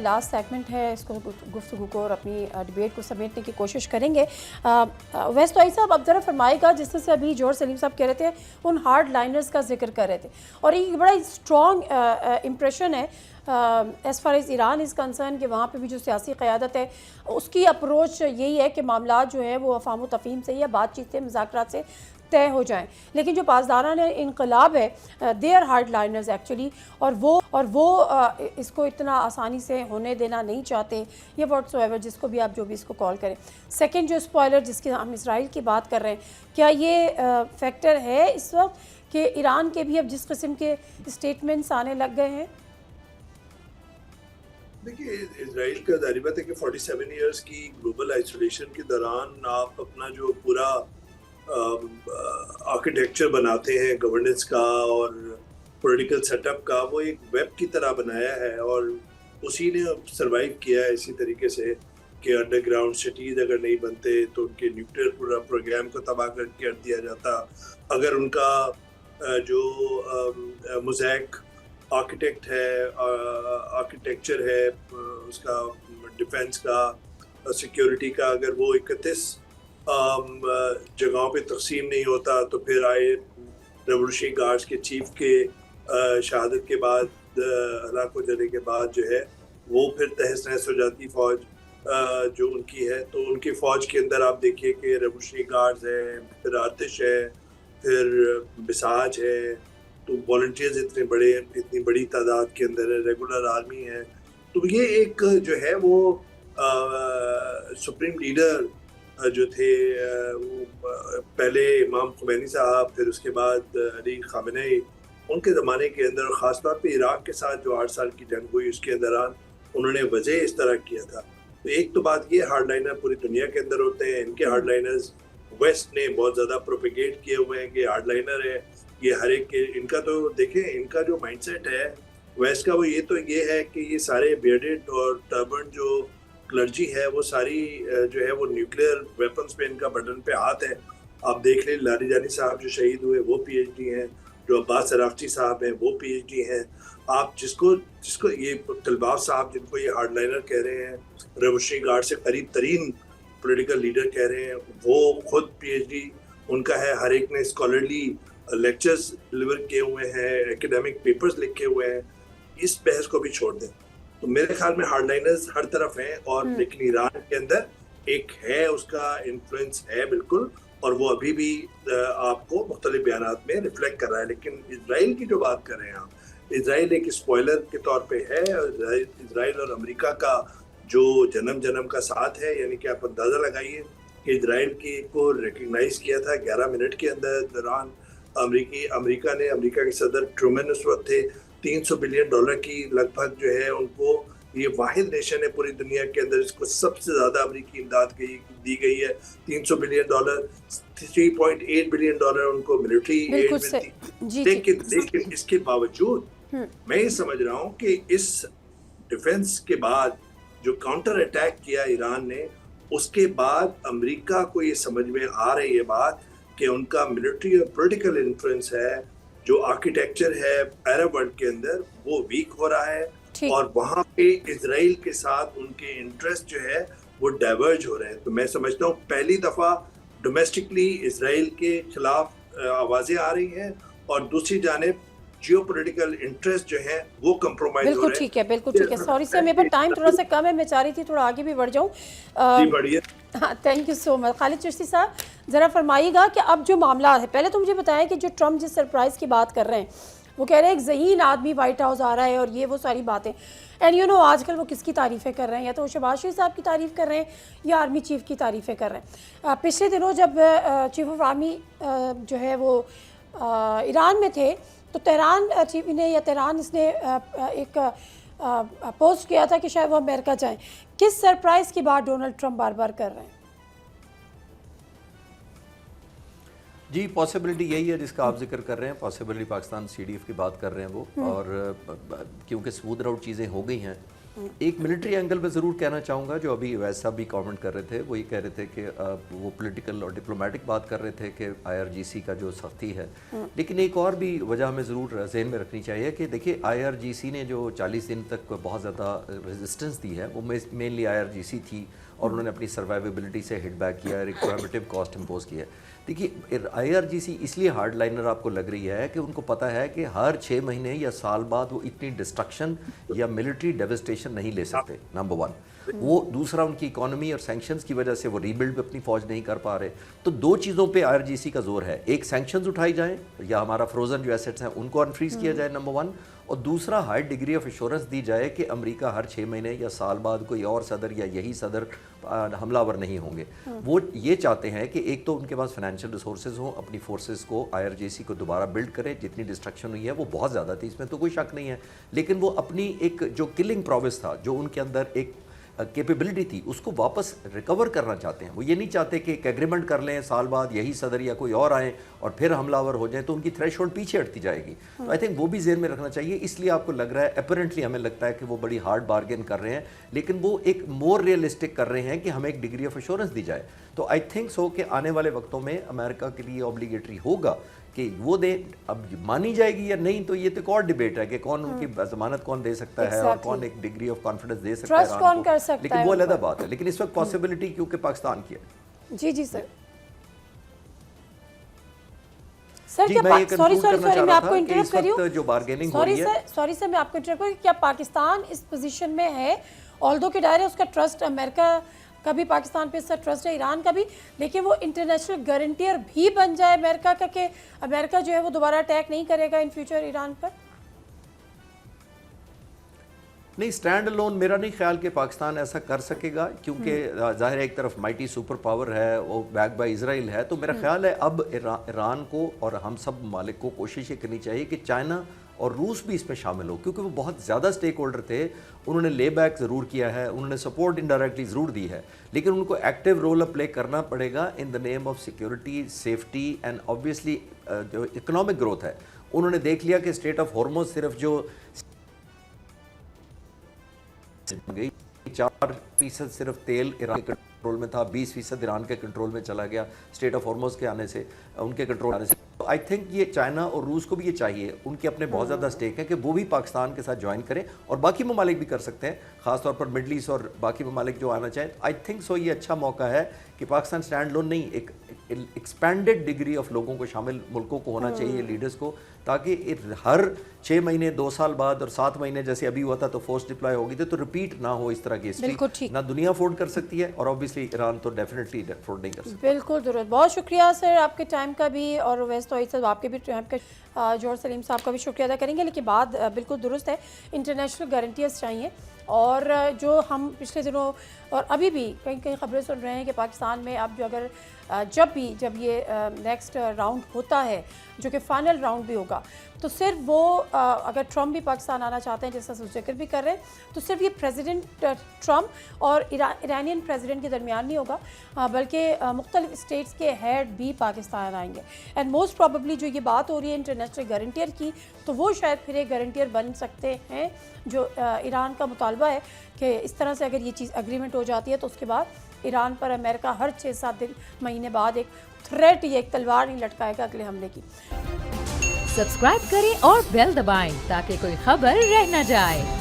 Last segment ہے، اس کو گفتگو کو اور اپنی ڈبیٹ کو سمیٹنے کی کوشش کریں گے۔ ویس تو صاحب اب ذرا فرمائے گا، جس طرح سے ابھی جوہر سلیم صاحب کہہ رہے تھے، ان ہارڈ لائنرز کا ذکر کر رہے تھے، اور یہ بڑا اسٹرانگ امپریشن ہے as far as Iran is concern کہ وہاں پہ بھی جو سیاسی قیادت ہے اس کی اپروچ یہی ہے کہ معاملات جو ہیں وہ افہام و تفہیم سے یا بات چیت سے، مذاکرات سے طے ہو جائیں، لیکن جو پاسداران انقلاب ہے they are hardliners actually, اور وہ اس کو اتنا آسانی سے ہونے دینا نہیں چاہتے، یہ واٹس ایور جس کو بھی آپ جو بھی اس کو کال کریں۔ سیکنڈ جو اسپوائلر جس کی ہم اسرائیل کی بات کر رہے ہیں، کیا یہ فیکٹر ہے اس وقت کہ ایران کے بھی اب جس قسم کے اسٹیٹمنٹس آنے لگ گئے ہیں؟ دیکھیے، اسرائیل کا ظاہر بات ہے کہ 47 ایئرس کی گلوبل آئسولیشن کے دوران آپ اپنا جو پورا آرکیٹیکچر بناتے ہیں گورننس کا اور پولیٹیکل سیٹ اپ کا، وہ ایک ویب کی طرح بنایا ہے، اور اسی نے سروائیو کیا ہے اسی طریقے سے کہ انڈر گراؤنڈ سٹیز اگر نہیں بنتے تو ان کے نیوکلیئر پورا پروگرام کو تباہ کر دیا جاتا، اگر ان کا جو موزیک آرکیٹیکٹ ہے، آرکیٹیکچر ہے اس کا ڈیفنس کا، سیکیورٹی کا، اگر وہ 31 جگہوں پہ تقسیم نہیں ہوتا تو پھر آئے ریولیوشنری گارڈز کے چیف کے شہادت کے بعد، ہلاک ہو جانے کے بعد جو ہے وہ پھر تہس نہس ہو جاتی فوج جو ان کی ہے۔ تو ان کی فوج کے اندر آپ دیکھیے کہ ریولیوشنری گارڈز ہیں، پھر آتش ہے، پھر بساج ہے، تو والنٹیئرز اتنی بڑی تعداد کے اندر ہے، ریگولر آرمی ہے۔ تو یہ ایک جو ہے وہ سپریم لیڈر جو تھے، پہلے امام خمینی صاحب، پھر اس کے بعد علی خامنئی، ان کے زمانے کے اندر، خاص طور پہ عراق کے ساتھ جو 8 سال کی جنگ ہوئی اس کے دوران انہوں نے وجہ اس طرح کیا تھا۔ تو ایک تو بات یہ، ہارڈ لائنر پوری دنیا کے اندر ہوتے ہیں، ان کے ہارڈ لائنرز ویسٹ نے بہت زیادہ پروپیگیٹ کیے ہوئے ہیں کہ ہارڈ لائنر ہے یہ ہر ایک کے، ان کا تو دیکھیں ان کا جو مائنڈ سیٹ ہے ویسٹ کا، وہ یہ ہے کہ یہ سارے بیئرڈڈ اور ٹربن جو کلرجی ہے وہ ساری جو ہے وہ نیوکلیئر ویپنز پہ ان کا بٹن پہ ہاتھ ہے۔ آپ دیکھ لیں لاری جانی صاحب جو شہید ہوئے وہ پی ایچ ڈی ہیں، جو عباس سراغچی صاحب ہیں وہ پی ایچ ڈی ہیں، آپ جس کو یہ طلباء صاحب جن کو یہ ہارڈ لائنر کہہ رہے ہیں، ریولیوشنری گارڈ سے قریب ترین پولیٹیکل لیڈر کہہ رہے ہیں، وہ خود پی ایچ ڈی ان کا ہے، ہر ایک نے اسکالرلی لیکچرز ڈلیور کیے ہوئے ہیں، ایکیڈیمک پیپرز لکھے ہوئے ہیں۔ اس بحث کو بھی چھوڑ دیں تو میرے خیال میں ہارڈ لائنرز ہر طرف ہیں، اور لیکن ایران کے اندر ایک ہے، اس کا انفلوئنس ہے بالکل، اور وہ ابھی بھی آپ کو مختلف بیانات میں ریفلیکٹ کر رہا ہے۔ لیکن اسرائیل کی جو بات کر رہے ہیں آپ، اسرائیل ایک اسپوائلر کے طور پہ ہے، اسرائیل اور امریکہ کا جو جنم کا ساتھ ہے، یعنی کہ آپ اندازہ لگائیے کہ اسرائیل کو ریکگنائز کیا تھا 11 منٹ کے اندر دوران امریکہ نے، امریکہ کے صدر ٹرومن اس وقت تھے، $300 بلین کی لگ بھگ جو ہے ان کو، یہ واحد نیشن ہے پوری دنیا کے اندر اس کو سب سے زیادہ امریکی امداد دی گئی ہے، $300 بلین، $3.8 بلین ان کو ملٹری ایڈ ملتی۔ لیکن اس کے باوجود میں یہ سمجھ رہا ہوں کہ اس ڈیفنس کے بعد جو کاؤنٹر اٹیک کیا ایران نے، اس کے بعد امریکہ کو یہ سمجھ میں آ رہی ہے بات کہ ان کا ملٹری اور پولیٹیکل انفلوئنس ہے، جو آرکیٹیکچر ہے عرب ورلڈ کے اندر وہ ویک ہو رہا ہے، اور وہاں پہ اسرائیل کے ساتھ ان کے انٹرسٹ جو ہے وہ ڈائیورج ہو رہے ہیں۔ تو میں سمجھتا ہوں پہلی دفعہ ڈومیسٹکلی اسرائیل کے خلاف آوازیں آ رہی ہیں، اور دوسری جانب جیو پولیٹیکل انٹرسٹ جو ہیں وہ کمپرومائز ہو رہے ہیں۔ بالکل ٹھیک ہے، بالکل ٹھیک ہے، سوری سے میرے پر ٹائم تھوڑا سا کم ہے، میں چاہ رہی تھی تھوڑا آگے بھی بڑھ جاؤں۔ جی بڑھیے۔ ہاں، تھینک یو سو مچ۔ خالد چشتی صاحب ذرا فرمائیے گا کہ اب جو معاملات ہے، پہلے تو مجھے بتائیں کہ جو ٹرمپ جس سرپرائز کی بات کر رہے ہیں، وہ کہہ رہے ہیں ایک ذہین آدمی وائٹ ہاؤس آ رہا ہے، اور یہ وہ ساری باتیں، اینڈ یو نو آج کل وہ کس کی تعریفیں کر رہے ہیں، یا تو شہباز شریف صاحب کی تعریف کر رہے ہیں یا آرمی چیف کی تعریفیں کر رہے ہیں۔ پچھلے دنوں جب چیف آف آرمی جو ہے وہ ایران میں تھے، تو تہران چیف نے یا تہران اس نے ایک پوسٹ کیا تھا کہ شاید وہ امریکہ جائیں۔ کس سرپرائز کی بات ڈونلڈ ٹرمپ بار بار کر رہے ہیں؟ جی پاسبلٹی یہی ہے جس کا آپ ذکر کر رہے ہیں، possibility Pakistan C D F کی بات کر رہے ہیں وہ، اور کیونکہ سموتھ آؤٹ چیزیں ہو گئی ہیں ایک ملٹری اینگل میں ضرور کہنا چاہوں گا، جو ابھی اویس صاحب بھی کامنٹ کر رہے تھے، وہ یہ کہہ رہے تھے کہ وہ پولیٹیکل اور ڈپلومیٹک بات کر رہے تھے کہ IRGC کا جو سختی ہے، لیکن ایک اور بھی وجہ ہمیں ضرور ذہن میں رکھنی چاہیے کہ دیکھیے IRGC نے جو 40 دن تک بہت زیادہ ریزسٹنس دی ہے، وہ مینلی IRGC تھی، اور انہوں نے اپنی سروائیویبلٹی سے ہٹ بیک کیا، ایک پروہیبٹیو کاسٹ امپوز کیا ہے۔ دیکھیے IRGC اس لیے ہارڈ لائنر آپ کو لگ رہی ہے کہ ان کو پتہ ہے کہ ہر 6 مہینے یا سال بعد وہ اتنی ڈسٹرکشن یا ملٹری ڈیوسٹیشن نہیں لے سکتے، نمبر 1۔ وہ دوسرا، ان کی اکانومی اور سینکشنز کی وجہ سے وہ ریبلڈ بھی اپنی فوج نہیں کر پا رہے۔ تو 2 چیزوں پہ IRGC کا زور ہے، ایک سینکشنز اٹھائی جائیں یا ہمارا فروزن جو ایسٹس ہیں ان کو انفریز کیا جائے، نمبر 1، اور دوسرا ہائی ڈگری آف ایشورنس دی جائے کہ امریکہ ہر 6 مہینے یا سال بعد کوئی اور صدر یا یہی صدر حملہ ور نہیں ہوں گے۔ وہ یہ چاہتے ہیں کہ ایک تو ان کے پاس فائنینشیل ریسورسز ہوں، اپنی فورسز کو IRGC کو دوبارہ بلڈ کرے، جتنی ڈسٹرکشن ہوئی ہے وہ بہت زیادہ تھی، اس میں تو کوئی شک نہیں ہے، لیکن وہ اپنی ایک جو کلنگ پرووس تھا، جو ان کے اندر ایک کیپیبلٹی تھی، اس کو واپس ریکور کرنا چاہتے ہیں۔ وہ یہ نہیں چاہتے کہ ایک ایگریمنٹ کر لیں، سال بعد یہی صدر یا کوئی اور آئیں اور پھر حملہ ور ہو جائیں، تو ان کی تھریش ہولڈ پیچھے ہٹتی جائے گی۔ تو آئی تھنک وہ بھی ذہن میں رکھنا چاہیے۔ اس لیے آپ کو لگ رہا ہے، اپیرنٹلی ہمیں لگتا ہے کہ وہ بڑی ہارڈ بارگین کر رہے ہیں، لیکن وہ ایک مور ریئلسٹک کر رہے ہیں کہ ہمیں ایک ڈگری آف ایشورنس دی جائے۔ تو آئی تھنک سو کہ آنے والے وقتوں میں امریکہ کے لیے اوبلیگیٹری ہوگا کہ وہ دیں۔ اب مانی جائے گی یا نہیں تو یہ تو ایک اور ڈیبیٹ ہے کہ کون ان کی ضمانت کون دے سکتا ہے اور کون ایک ڈگری آف کانفیڈنس دے سکتا ہے ایران کو، لیکن وہ علیحدہ بات ہے۔ لیکن اس وقت پاسبلٹی کیونکہ پاکستان کی ہے۔ جی سر، میں آپ کو انٹرپٹ کر رہی ہوں، جو بارگیننگ ہو رہی ہے، سوری سر میں آپ کو انٹرپٹ کر رہی ہوں، کیا پاکستان اس پوزیشن میں ہے، آلدو کہ ظاہر ہے اس کا ٹرسٹ امریکہ کا بھی پاکستان پہ اس کا ٹرسٹ ہے، ایران کا بھی، لیکن وہ انٹرنیشنل گارنٹیئر بھی بن جائے امریکہ کا کہ امریکہ جو ہے وہ دوبارہ اٹیک نہیں کرے گا ان فیوچر ایران پر؟ نہیں، سٹینڈ الون میرا نہیں خیال کہ پاکستان ایسا کر سکے گا، کیونکہ ظاہر ہے ایک طرف مائٹی سپر پاور ہے، وہ بیک بائی اسرائیل ہے۔ تو میرا خیال ہے اب ایران کو اور ہم سب ممالک کو کوشش یہ کرنی چاہیے کہ چائنا اور روس بھی اس میں شامل ہو، کیونکہ وہ بہت زیادہ سٹیک ہولڈر تھے۔ انہوں نے لے بیک ضرور کیا ہے، انہوں نے سپورٹ انڈائریکٹلی ضرور دی ہے، لیکن ان کو ایکٹیو رول پلے کرنا پڑے گا in the name of security, safety and obviously جو اکنامک گروتھ ہے۔ انہوں نے دیکھ لیا کہ اسٹریٹ آف ہارموز صرف جو 4% صرف تیل ایران کے کنٹرول میں تھا، 20% ایران کے کنٹرول میں چلا گیا اسٹریٹ آف ہارموز کے آنے سے، ان کے کنٹرول آنے سے۔ آئی تھنک یہ چائنا اور روس کو بھی یہ چاہیے، ان کے اپنے بہت زیادہ اسٹیک ہے کہ وہ بھی پاکستان کے ساتھ جوائن کریں، اور باقی ممالک بھی کر سکتے ہیں، خاص طور پر مڈل ایسٹ اور باقی ممالک جو آنا چاہیں۔ آئی تھنک سو یہ اچھا موقع ہے کہ پاکستان سٹینڈ لون نہیں، ایک ایکسپینڈڈ ڈگری آف لوگوں کو شامل ملکوں کو ہونا چاہیے، لیڈرز کو، تاکہ ہر 6 مہینے 2 سال بعد اور 7 مہینے جیسے ابھی ہوا تھا تو فورس ڈپلائی ہوگی تھی، تو ریپیٹ نہ ہو اس طرح کی ہسٹری، نہ دنیا افورڈ کر سکتی ہے اور اوبیسلی ایران تو ڈیفینیٹلی افورڈ نہیں کر سکتی۔ بالکل درست، بہت شکریہ سر آپ کے ٹائم کا بھی، اور ویسے تو صاحب آپ کے بھی ٹائم کا، جوہر سلیم صاحب کا بھی شکریہ ادا کریں گے، لیکن بات بالکل درست ہے، انٹرنیشنل گارنٹیز چاہیے، اور جو ہم پچھلے دنوں اور ابھی بھی کئی خبریں سن رہے ہیں کہ پاکستان میں اب جو اگر جب یہ نیکسٹ راؤنڈ ہوتا ہے جو کہ فائنل راؤنڈ بھی ہوگا، تو صرف وہ اگر ٹرمپ بھی پاکستان آنا چاہتے ہیں جیسا ذکر بھی کر رہے ہیں، تو صرف یہ پریزیڈنٹ ٹرمپ اور ایرانین پریزیڈنٹ کے درمیان نہیں ہوگا، بلکہ مختلف اسٹیٹس کے ہیڈ بھی پاکستان آئیں گے، اینڈ موسٹ پروبیبلی جو یہ بات ہو رہی ہے انٹرنیشنل گارنٹیئر کی، تو وہ شاید پھر ایک گارنٹیئر بن سکتے ہیں، جو ایران کا مطالبہ ہے کہ اس طرح سے اگر یہ چیز اگریمنٹ ہو جاتی ہے تو اس کے بعد ایران پر امریکہ ہر 6-7 مہینے بعد ایک تھریٹ یا ایک تلوار نہیں لٹکائے گا اگلے حملے کی۔ سبسکرائب کریں اور بیل دبائیں تاکہ کوئی خبر رہ نہ جائے۔